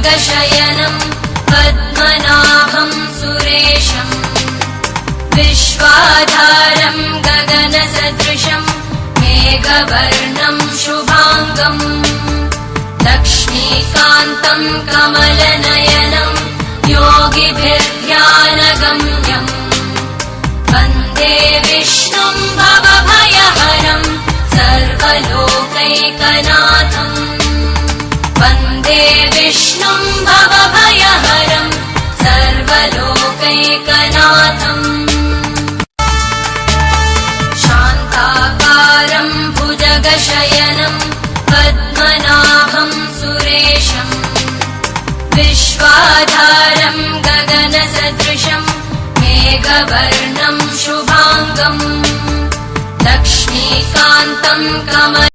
भुजगशयनं पद्मनाभं सुरेशं विश्वाधारं गगनसदृशं मेघवर्णं शुभांगं लक्ष्मीकान्तं कमलनयनं योगिभिर्ध्यानगम्यं वन्दे विष्णुं भवभयहरं सर्वलोकैकनाथम् वन्दे विष्णुं भवभयहरं सर्वलोकैकनाथम् शान्ताकारं भुजगशयनं पद्मनाभं सुरेशं विश्वाधारं गगनसदृशं मेघवर्णं शुभांगं लक्ष्मीकान्तं कमल